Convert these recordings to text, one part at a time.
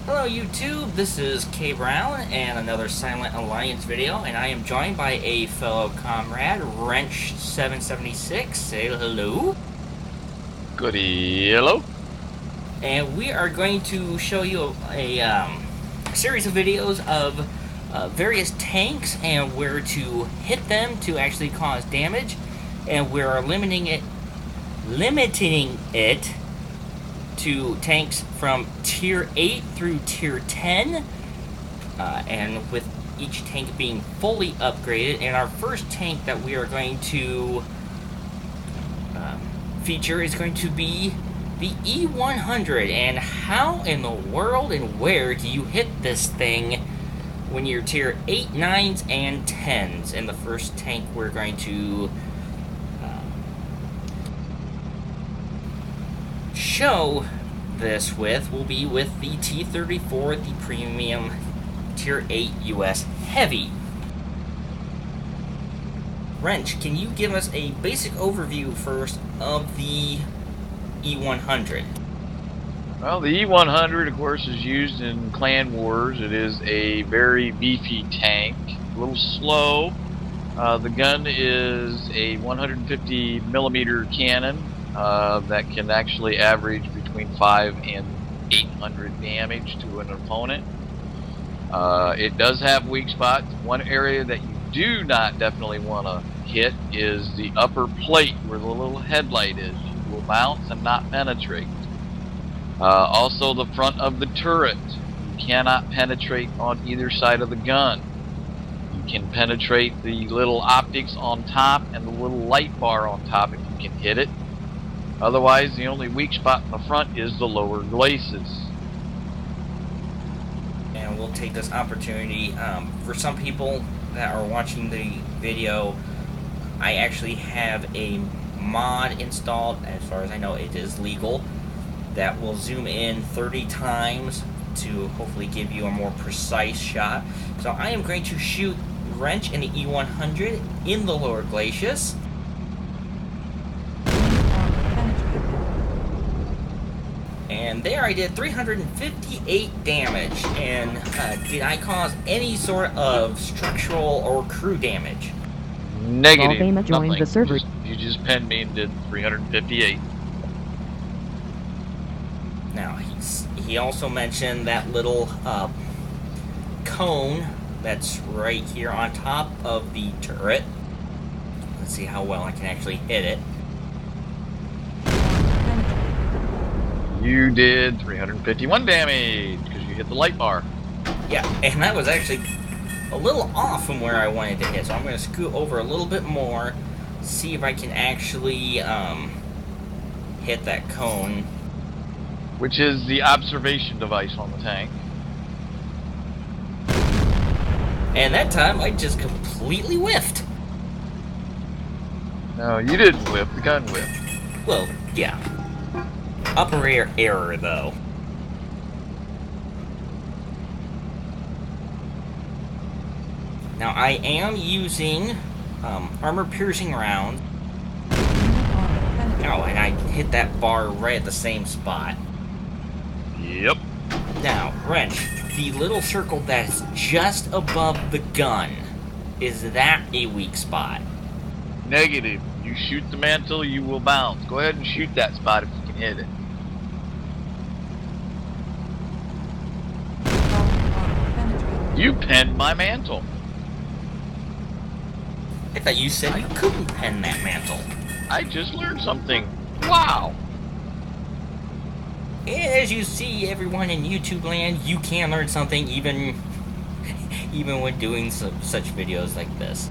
Hello YouTube, this is K Brown and another Silent Alliance video, and I am joined by a fellow comrade, Wrench776. Say hello. Good hello. And we are going to show you a series of videos of various tanks and where to hit them to actually cause damage, and we are limiting it to tanks from tier 8 through tier 10, and with each tank being fully upgraded. And our first tank that we are going to feature is going to be the E-100. And how in the world and where do you hit this thing when you're tier 8, 9s, and 10s? And the first tank we're going to show this with will be with the T-34, the premium tier 8 US heavy. Wrench, can you give us a basic overview first of the E-100? Well, the E-100, of course, is used in clan wars. It is a very beefy tank, a little slow. The gun is a 150 millimeter cannon that can actually average between 5 and 800 damage to an opponent. It does have weak spots. One area that you do not definitely want to hit is the upper plate where the little headlight is. You will bounce and not penetrate. Also the front of the turret. You cannot penetrate on either side of the gun. You can penetrate the little optics on top and the little light bar on top if you can hit it. Otherwise, the only weak spot in the front is the lower glacis. And we'll take this opportunity, for some people that are watching the video, I actually have a mod installed. As far as I know, it is legal, that will zoom in 30 times to hopefully give you a more precise shot. So I am going to shoot Wrench in the E-100 in the lower glacis. And there I did 358 damage. And did I cause any sort of structural or crew damage? Negative. Joined the server. You just penned me and did 358. Now, he also mentioned that little cone that's right here on top of the turret. Let's see how well I can actually hit it. You did 351 damage because you hit the light bar. Yeah, and that was actually a little off from where I wanted to hit, so I'm going to scoot over a little bit more, see if I can actually hit that cone. Which is the observation device on the tank. And that time, I just completely whiffed. No, you didn't whiff. The gun whiffed. Well, yeah. Upper air error, though. Now, I am using armor-piercing rounds. Oh, and I hit that bar right at the same spot. Yep. Now, Wrench, the little circle that's just above the gun, is that a weak spot? Negative. You shoot the mantle, you will bounce. Go ahead and shoot that spot if you can hit it. You penned my mantle. I thought you said you couldn't pen that mantle. I just learned something. Wow. As you see, everyone in YouTube land, you can learn something even when doing such videos like this.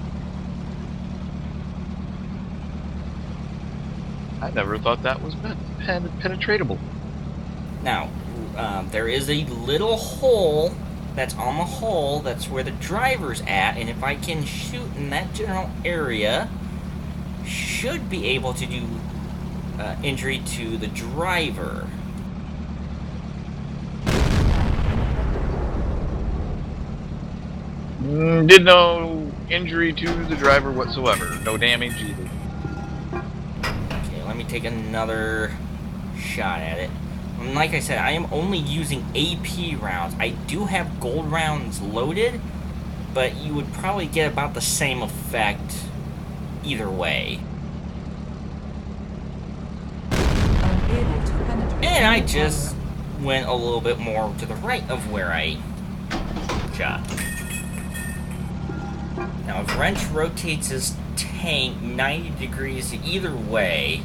I never thought that was penetratable. Now, there is a little hole that's on the hull. That's where the driver's at, and if I can shoot in that general area, should be able to do injury to the driver. Did no injury to the driver whatsoever. No damage either. Okay, let me take another shot at it. And like I said, I am only using AP rounds. I do have gold rounds loaded, but you would probably get about the same effect either way. And I just went a little bit more to the right of where I shot. Now, if Wrench rotates his tank 90 degrees either way,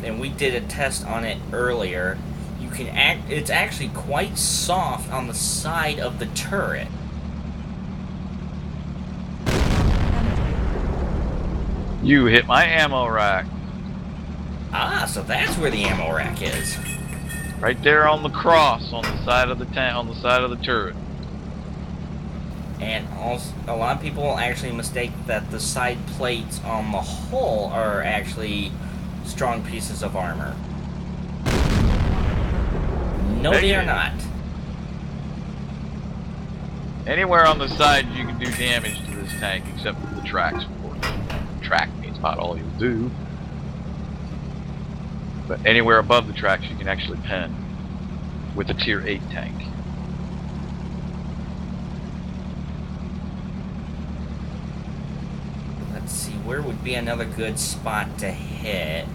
and we did a test on it earlier, it's actually quite soft on the side of the turret. You hit my ammo rack. Ah, so that's where the ammo rack is. Right there on the cross on the side of the tank, on the side of the turret. And also, a lot of people actually mistake that the side plates on the hull are actually strong pieces of armor. No, they are not. Anywhere on the side you can do damage to this tank, except for the tracks, of course. Track means about all you'll do. But anywhere above the tracks you can actually pen with a tier 8 tank. Let's see, where would be another good spot to hit?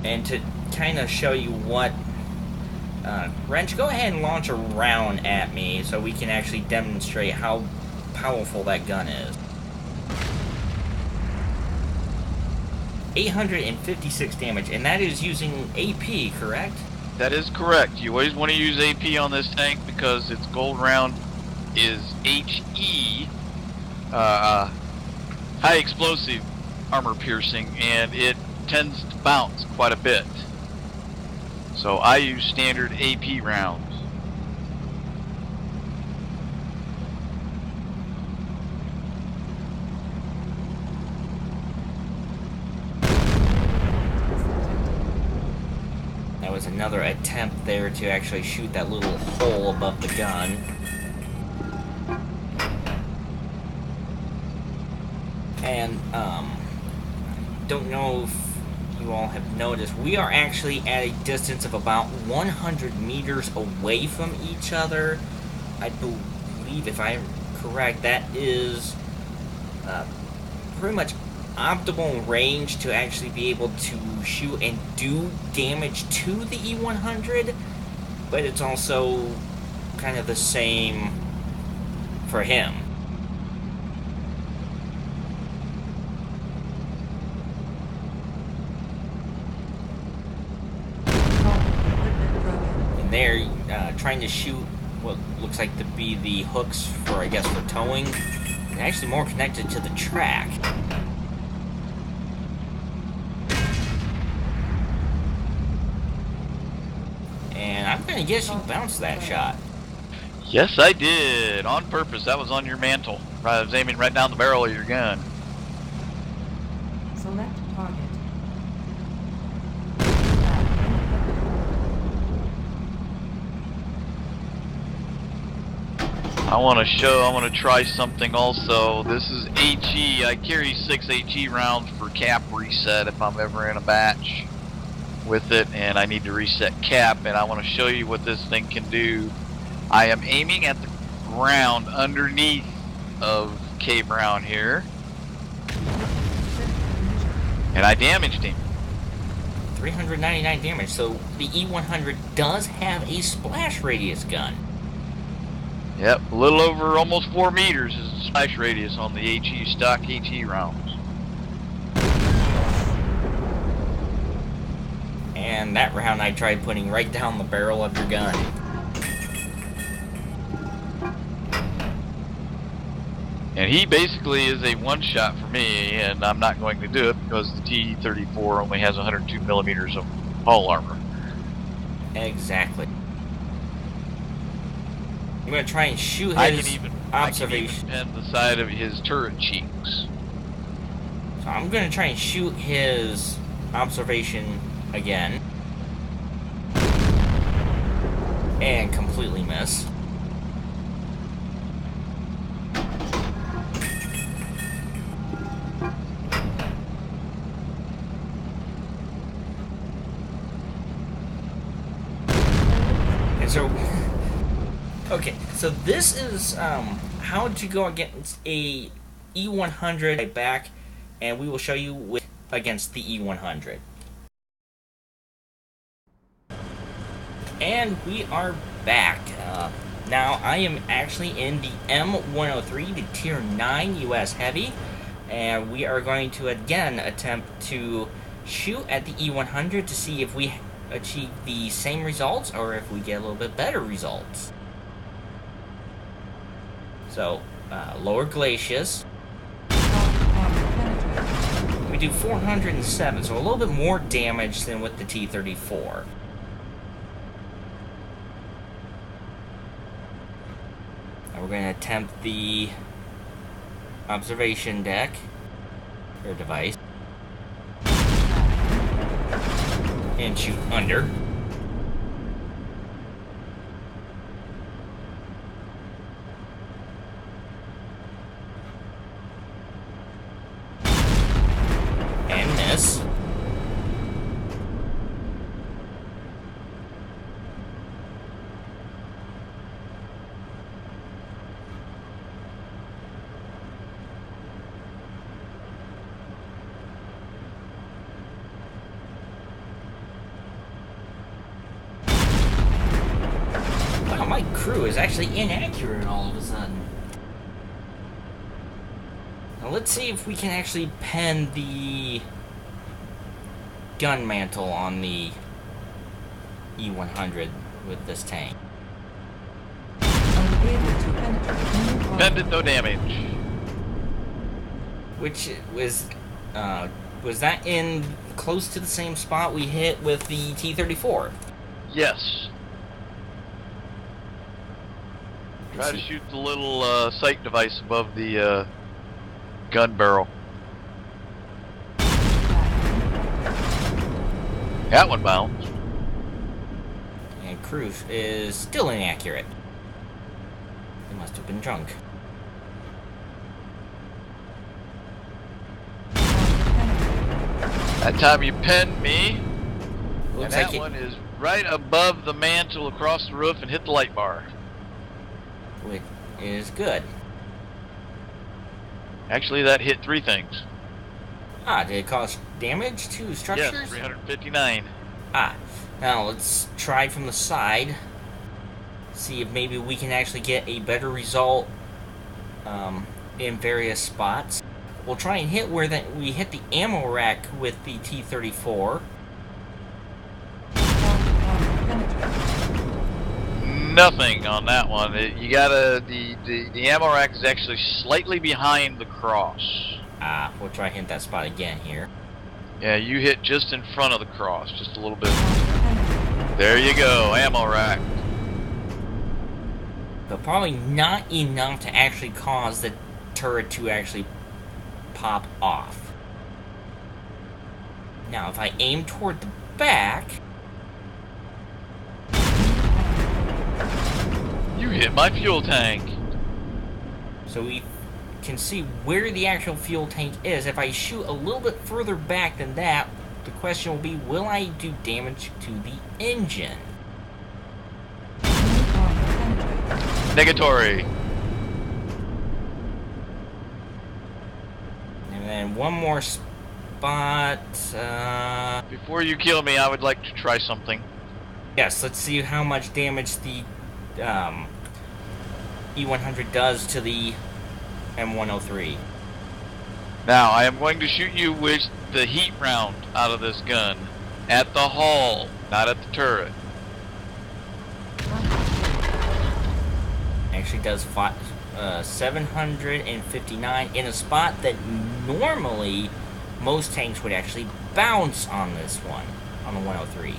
And to kind of show you what... Wrench, go ahead and launch a round at me so we can actually demonstrate how powerful that gun is. 856 damage, and that is using AP, correct? That is correct. You always want to use AP on this tank because its gold round is HE, high explosive armor piercing, and it tends to bounce quite a bit. So I use standard AP rounds. That was another attempt there to actually shoot that little hole above the gun. And, don't know if you all have noticed, we are actually at a distance of about 100 meters away from each other. I believe, if I'm correct, that is pretty much optimal range to actually be able to shoot and do damage to the E-100, but it's also kind of the same for him. And they're trying to shoot what looks like to be the hooks for, I guess, for towing. They're actually more connected to the track. And I'm gonna guess you bounced that shot. Yes, I did. On purpose. That was on your mantle. I was aiming right down the barrel of your gun. Select target. I want to try something also. This is HE. I carry 6 HE rounds for cap reset if I'm ever in a batch with it and I need to reset cap, and I want to show you what this thing can do. I am aiming at the ground underneath of K Brown here, and I damaged him. 399 damage, so the E-100 does have a splash radius gun. Yep, a little over almost 4 meters is the splash radius on the HE stock HE rounds. And that round I tried putting right down the barrel of your gun. And he basically is a one-shot for me, and I'm not going to do it because the T-34 only has 102 millimeters of hull armor. Exactly. I'm going to try and shoot I his can even observation. pen the side of his turret cheeks. So I'm going to try and shoot his observation again. And completely miss. So, okay, so this is how to go against a E-100 back, and we will show you against the E-100. And we are back. Now, I am actually in the M103, the Tier 9 US Heavy, and we are going to again attempt to shoot at the E-100 to see if we achieve the same results or if we get a little bit better results. So, lower glaciers. We do 407, so a little bit more damage than with the T-34. Now we're going to attempt the observation deck, or device, and shoot under. And miss. Wow, my crew is actually inaccurate all of a sudden. Now let's see if we can actually pen the gun mantle on the E-100 with this tank. Pen did no damage. Which was that in close to the same spot we hit with the T-34? Yes. Try to shoot the little sight device above the gun barrel. That one bounced. And Cruz is still inaccurate. They must have been drunk. That time you pinned me. Looks and like that one is right above the mantle across the roof and hit the light bar. Which is good. Actually, that hit 3 things. Ah, did it cause damage to structures? Yes, 359. Ah, now let's try from the side. See if maybe we can actually get a better result in various spots. We'll try and hit where we hit the ammo rack with the T-34. Nothing on that one. The ammo rack is actually slightly behind the cross. Ah, we'll try and hit that spot again here. Yeah, you hit just in front of the cross, just a little bit. There you go, ammo rack. But probably not enough to actually cause the turret to actually pop off. Now, if I aim toward the back... You hit my fuel tank. So we can see where the actual fuel tank is. If I shoot a little bit further back than that, the question will be, will I do damage to the engine? Negatory. And then one more spot. Before you kill me, I would like to try something. Yes, let's see how much damage the E-100 does to the M103. Now, I am going to shoot you with the heat round out of this gun. At the hull, not at the turret. Actually does 759 in a spot that normally most tanks would actually bounce on this one, on the 103.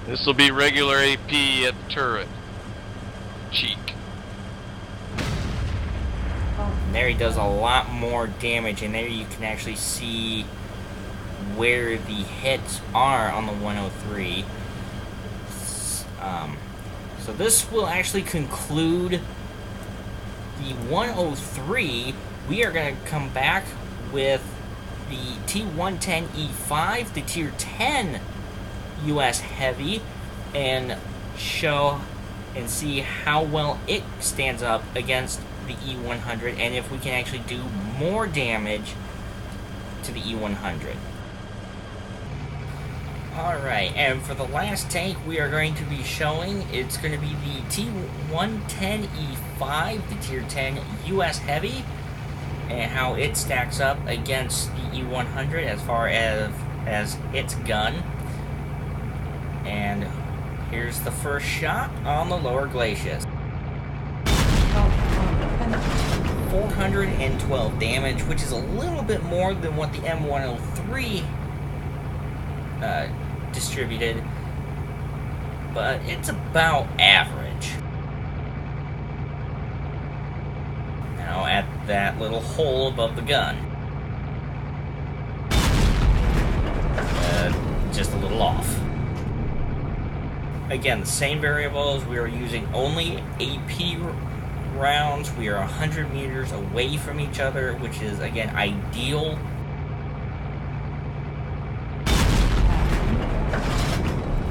This will be regular AP at the turret. Cheek. And there he does a lot more damage, and there you can actually see where the hits are on the 103. So this will actually conclude the 103. We are going to come back with the T110E5, the Tier 10 US Heavy, and show and see how well it stands up against the E-100 and if we can actually do more damage to the E-100. Alright, and for the last tank we are going to be showing, it's going to be the T110E5, the Tier 10 US Heavy, and how it stacks up against the E-100 as far as its gun. And here's the first shot on the lower glacis. 412 damage, which is a little bit more than what the M103 distributed, but it's about average. Now at that little hole above the gun. Just a little off. Again, the same variables. We are using only AP rounds. We are 100 meters away from each other, which is, again, ideal.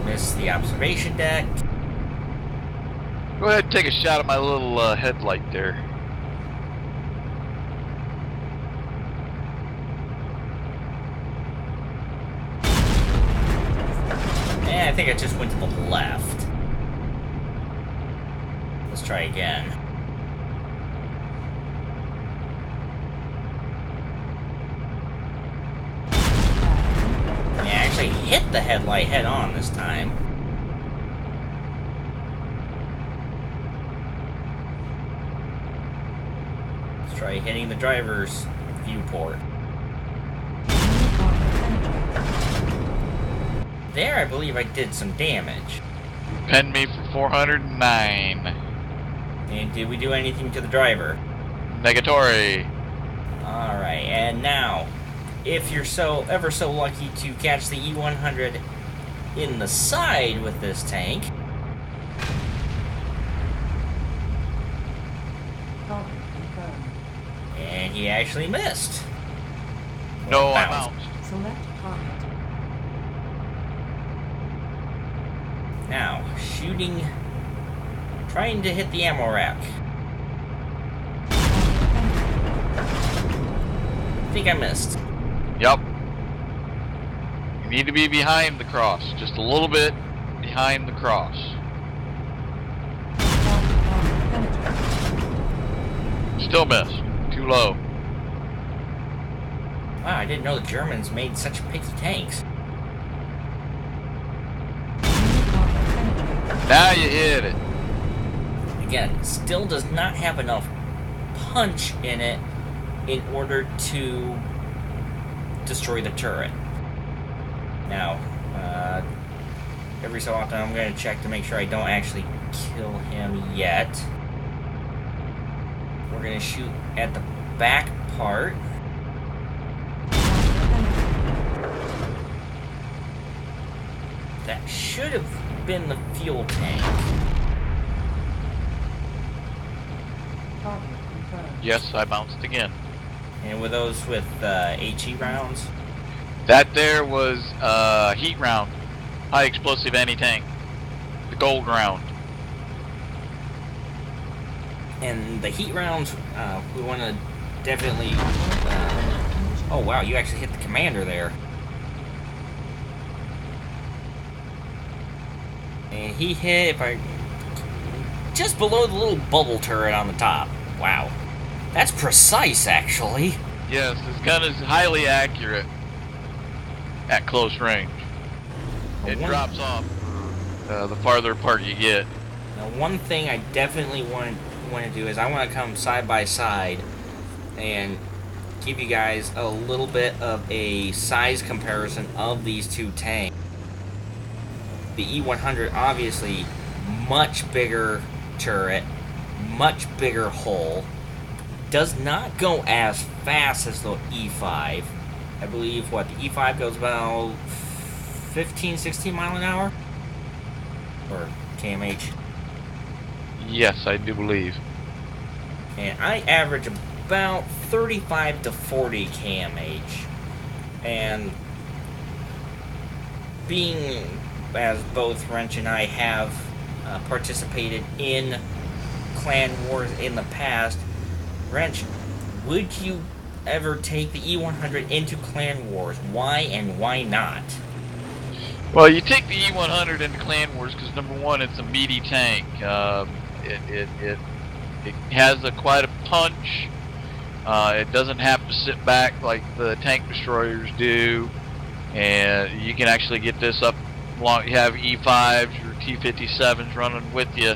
Miss the observation deck. Go ahead and take a shot at my little headlight there. I think I just went to the left. Let's try again. I actually hit the headlight head on this time. Let's try hitting the driver's viewport. There, I believe I did some damage. Pinned me for 409. And did we do anything to the driver? Negatory. Alright, and now, if you're ever so lucky to catch the E-100 in the side with this tank, and he actually missed. No, I'm out. Select target. Now, shooting, trying to hit the ammo rack. I think I missed. Yup. You need to be behind the cross. Just a little bit behind the cross. Still missed. Too low. Wow, I didn't know the Germans made such picky tanks. Now you hit it. Again, still does not have enough punch in it in order to destroy the turret. Now, every so often I'm going to check to make sure I don't actually kill him yet. We're going to shoot at the back part. That should have been the fuel tank. Yes, I bounced again. And were those with HE rounds? That there was heat round. High explosive anti-tank. The gold round. And the heat rounds, we want to definitely... oh wow, you actually hit the commander there. And he hit just below the little bubble turret on the top. Wow. That's precise, actually. Yes, this gun is highly accurate at close range. It drops off the farther apart you get. Now, one thing I definitely want to do is I want to come side by side and give you guys a little bit of a size comparison of these two tanks. The E-100, obviously, much bigger turret, much bigger hull, does not go as fast as the E5. I believe, what, the E5 goes about 15, 16 mile an hour? Or kmh. Yes, I do believe. And I average about 35 to 40 kmh. And being as both Wrench and I have participated in clan wars in the past, Wrench, would you ever take the E-100 into clan wars? Why and why not? Well, you take the E-100 into clan wars because number one, it's a meaty tank. It has quite a punch. It doesn't have to sit back like the tank destroyers do, and you can actually get this up. You have E5s or T-57s running with you.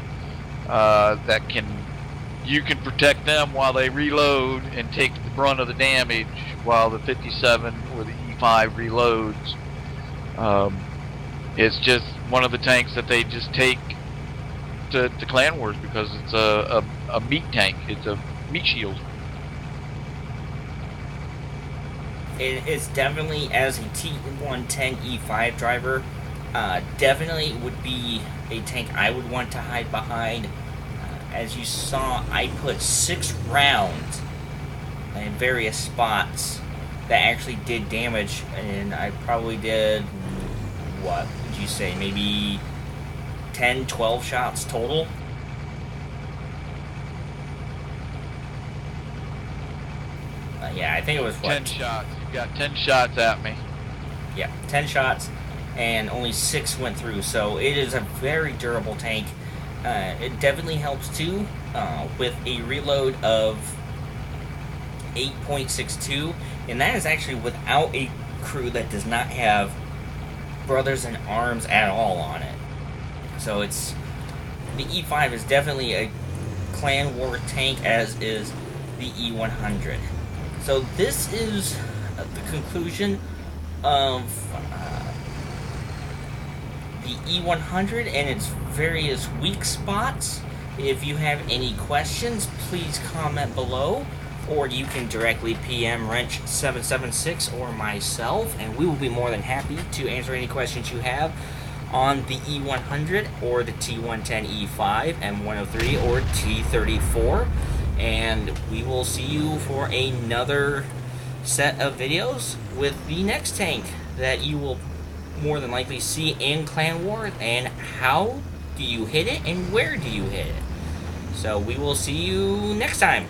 You can protect them while they reload and take the brunt of the damage while the 57 or the E5 reloads. It's just one of the tanks that they just take to clan wars because it's a meat tank. It's a meat shield. It's definitely, as a T110 E5 driver, definitely would be a tank I would want to hide behind. As you saw, I put 6 rounds in various spots that actually did damage, and I probably did, what would you say, maybe 10, 12 shots total? Yeah, I think it was what? 10 shots. You got 10 shots at me. Yeah, 10 shots, and only 6 went through, so it is a very durable tank. It definitely helps too, with a reload of 8.62, and that is actually without a crew that does not have Brothers in Arms at all on it. So the E5 is definitely a clan war tank, as is the E100. So this is the conclusion of the E100 and its various weak spots. If you have any questions, please comment below, or you can directly PM Wrench776 or myself, and we will be more than happy to answer any questions you have on the E100 or the T110 E5, M103, or T34. And we will see you for another set of videos with the next tank that you will more than likely see in Clan Wars, and how do you hit it and where do you hit it. So we will see you next time.